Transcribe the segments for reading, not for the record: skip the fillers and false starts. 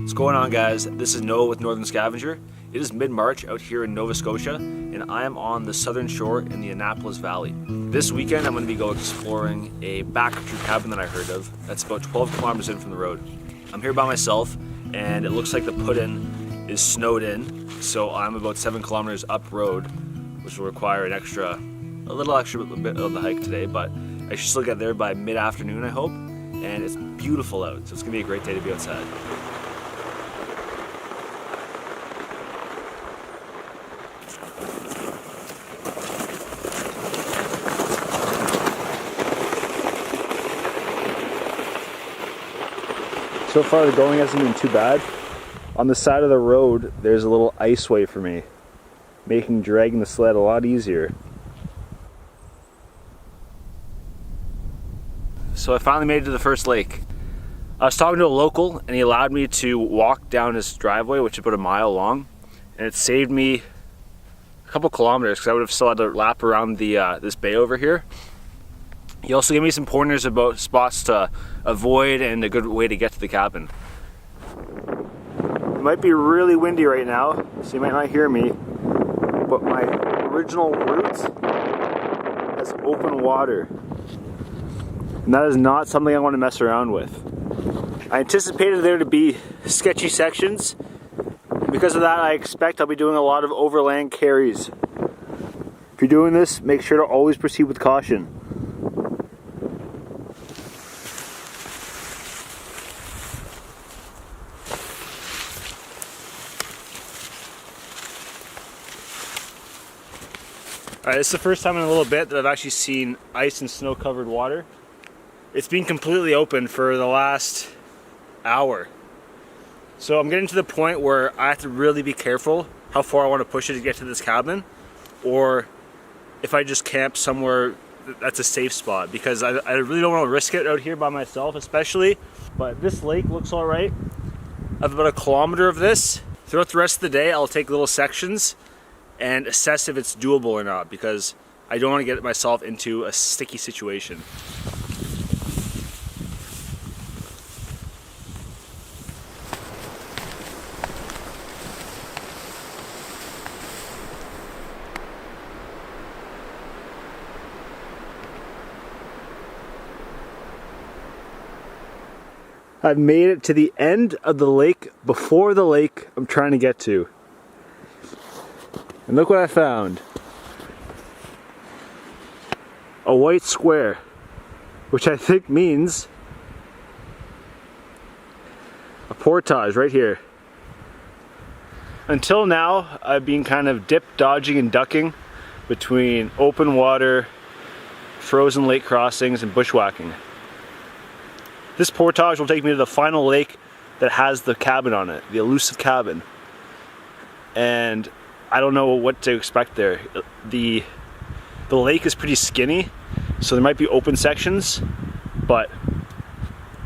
What's going on, guys? This is Noah with Northern Scavenger. It is mid-March out here in Nova Scotia, and I am on the southern shore in the Annapolis Valley. This weekend I'm going to be exploring a backcountry cabin that I heard of that's about 12 kilometers in from the road. I'm here by myself, and it looks like the put-in is snowed in, so I'm about 7 kilometers up road, which will require a little extra bit of the hike today, but I should still get there by mid-afternoon, I hope, and it's beautiful out, so it's going to be a great day to be outside. So far the going hasn't been too bad. On the side of the road there's a little iceway for me, making dragging the sled a lot easier. So I finally made it to the first lake. I was talking to a local and he allowed me to walk down his driveway, which is about a mile long, and it saved me a couple kilometers because I would have still had to lap around the this bay over here. He also gave me some pointers about spots to avoid and a good way to get to the cabin. It might be really windy right now, so you might not hear me, but my original route has open water. And that is not something I want to mess around with. I anticipated there to be sketchy sections. Because of that, I expect I'll be doing a lot of overland carries. If you're doing this, make sure to always proceed with caution. Alright, this is the first time in a little bit that I've actually seen ice and snow covered water. It's been completely open for the last hour. So I'm getting to the point where I have to really be careful how far I want to push it to get to this cabin, or if I just camp somewhere that's a safe spot, because I really don't want to risk it out here by myself especially. But this lake looks alright. I have about a kilometer of this. Throughout the rest of the day I'll take little sections and assess if it's doable or not, because I don't want to get myself into a sticky situation. I've made it to the end of the lake before the lake I'm trying to get to. And look what I found. A white square, which I think means a portage right here. Until now, I've been kind of dodging and ducking between open water, frozen lake crossings, and bushwhacking. This portage will take me to the final lake that has the cabin on it, the elusive cabin. And I don't know what to expect there. The lake is pretty skinny, so there might be open sections, but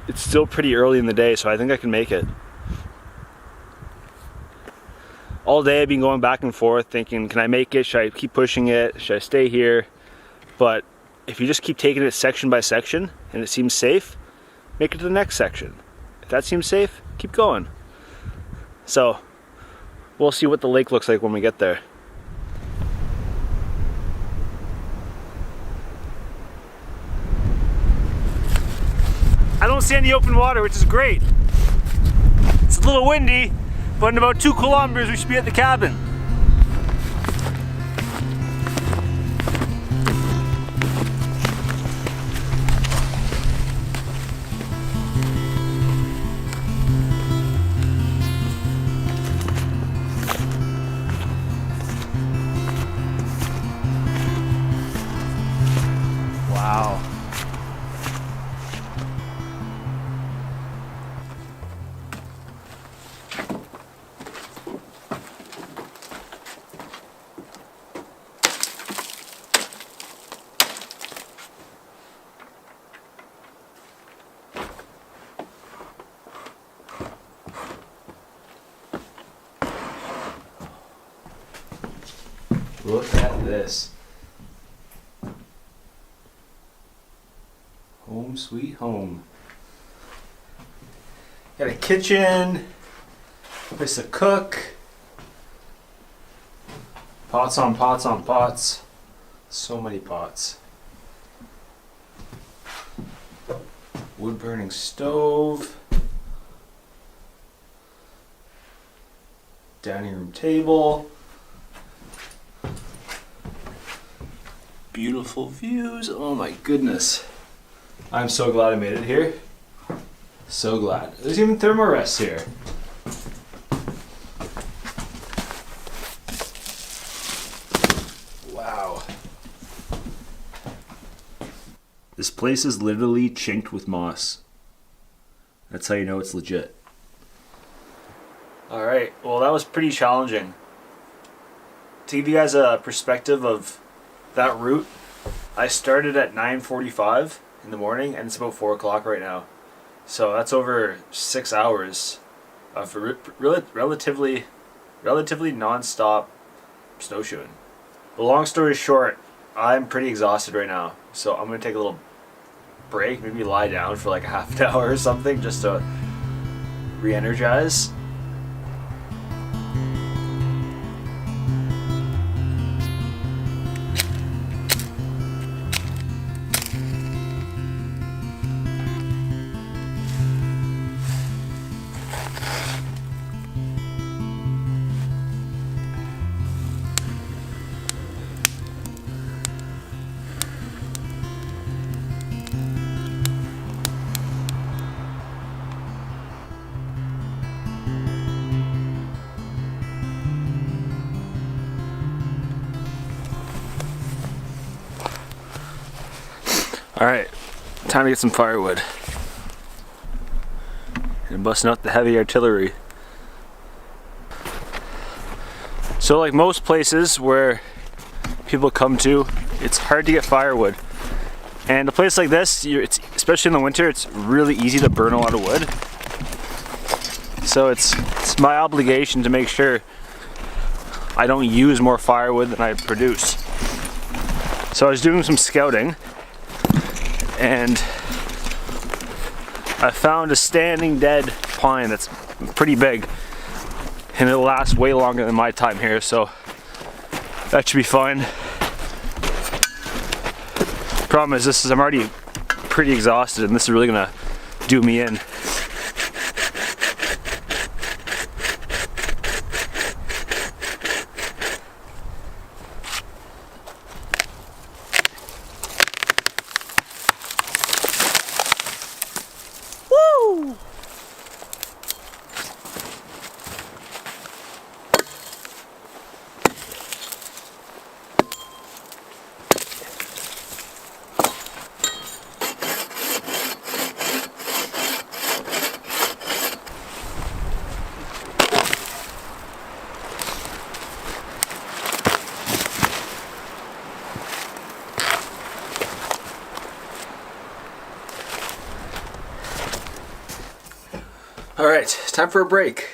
it's still pretty early in the day, so I think I can make it. All day I've been going back and forth thinking, can I make it? Should I keep pushing it? Should I stay here? But if you just keep taking it section by section and it seems safe, make it to the next section. If that seems safe, keep going. So we'll see what the lake looks like when we get there. I don't see any open water, which is great. It's a little windy, but in about 2 kilometers we should be at the cabin. Wow. Look at this. Home sweet home. Got a kitchen, place to cook. Pots on pots on pots. So many pots. Wood burning stove. Dining room table. Beautiful views. Oh my goodness. I'm so glad I made it here. So glad. There's even thermorests here. Wow. This place is literally chinked with moss. That's how you know it's legit. Alright, well that was pretty challenging. To give you guys a perspective of that route, I started at 9:45 in the morning and it's about 4 o'clock right now. So that's over 6 hours of relatively non-stop snowshoeing. But long story short, I'm pretty exhausted right now. So I'm going to take a little break, maybe lie down for like a half an hour or something just to re-energize. Alright, time to get some firewood. And busting out the heavy artillery. So like most places where people come to, it's hard to get firewood. And a place like this, especially in the winter, it's really easy to burn a lot of wood. So it's my obligation to make sure I don't use more firewood than I produce. So I was doing some scouting, and I found a standing dead pine that's pretty big, and it'll last way longer than my time here, so that should be fine. Problem is, I'm already pretty exhausted, and this is really gonna do me in. Alright, time for a break.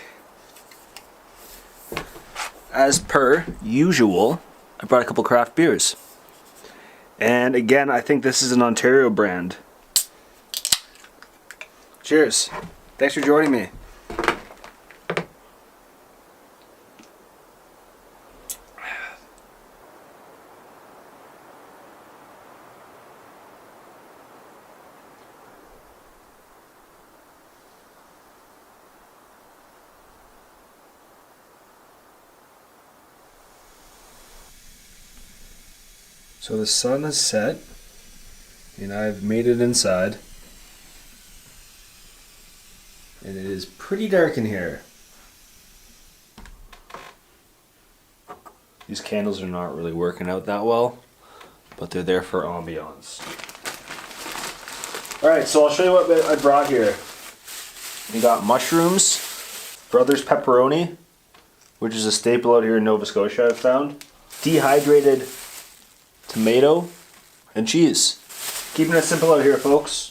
As per usual, I brought a couple craft beers. And again, I think this is an Ontario brand. Cheers. Thanks for joining me. So the sun has set, and I've made it inside, and it is pretty dark in here. These candles are not really working out that well, but they're there for ambiance. Alright, so I'll show you what I brought here. We got mushrooms, Brothers pepperoni, which is a staple out here in Nova Scotia I've found, dehydrated tomato, and cheese. Keeping it simple out here, folks.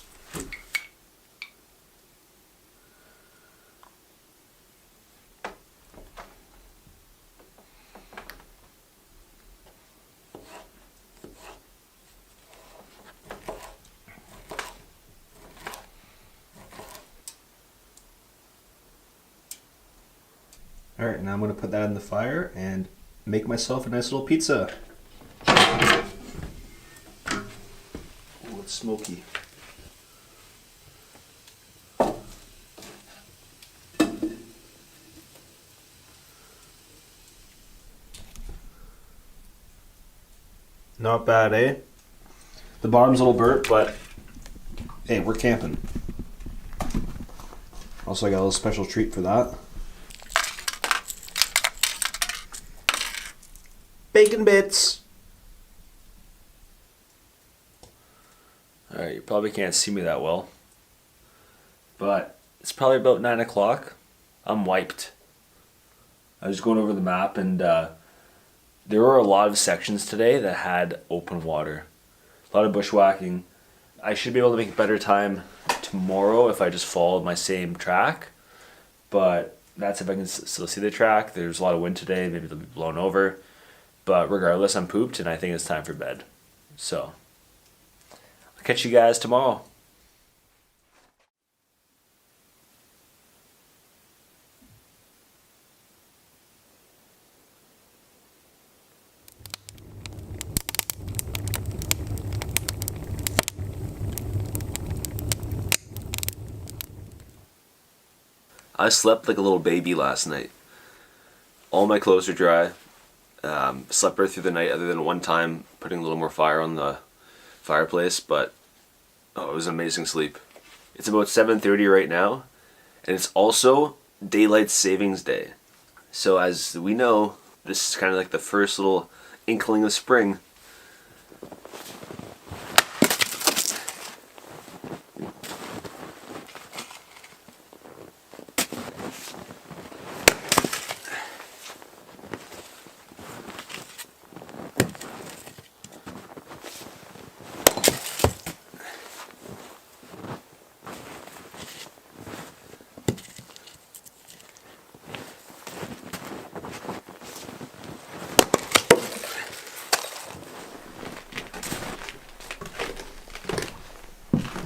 Alright, now I'm going to put that in the fire and make myself a nice little pizza. Oh, it's smoky. Not bad, eh? The bottom's a little burnt, but hey, we're camping. Also, I got a little special treat for that. Bacon bits! Alright, you probably can't see me that well, but it's probably about 9 o'clock. I'm wiped. I was going over the map, and there were a lot of sections today that had open water. A lot of bushwhacking. I should be able to make better time tomorrow if I just followed my same track, but that's if I can still see the track. There's a lot of wind today, maybe they'll be blown over, but regardless, I'm pooped and I think it's time for bed. So I'll catch you guys tomorrow. I slept like a little baby last night. All my clothes are dry. Slept right through the night other than one time putting a little more fire on the fireplace, but oh, it was an amazing sleep. It's about 7:30 right now, and it's also Daylight Savings Day. So as we know, this is kind of like the first little inkling of spring.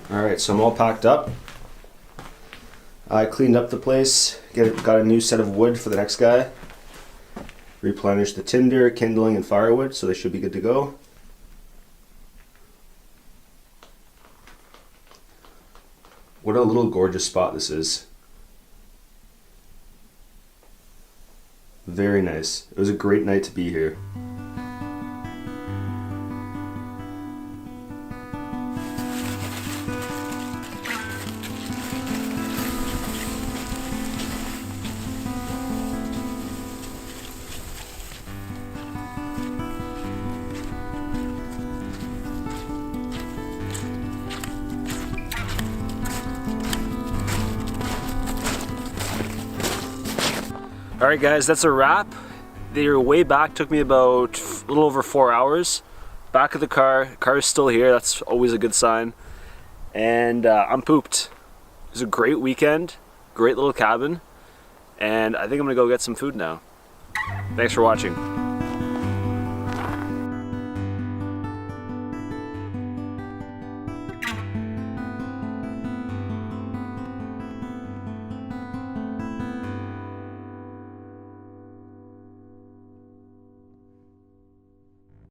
Alright, so I'm all packed up. I cleaned up the place, got a new set of wood for the next guy. Replenished the tinder, kindling, and firewood, so they should be good to go. What a little gorgeous spot this is. Very nice. It was a great night to be here. Alright guys, that's a wrap. Their way back took me about a little over 4 hours. Back of the car is still here, that's always a good sign. And I'm pooped. It was a great weekend, great little cabin, and I think I'm gonna go get some food now. Thanks for watching.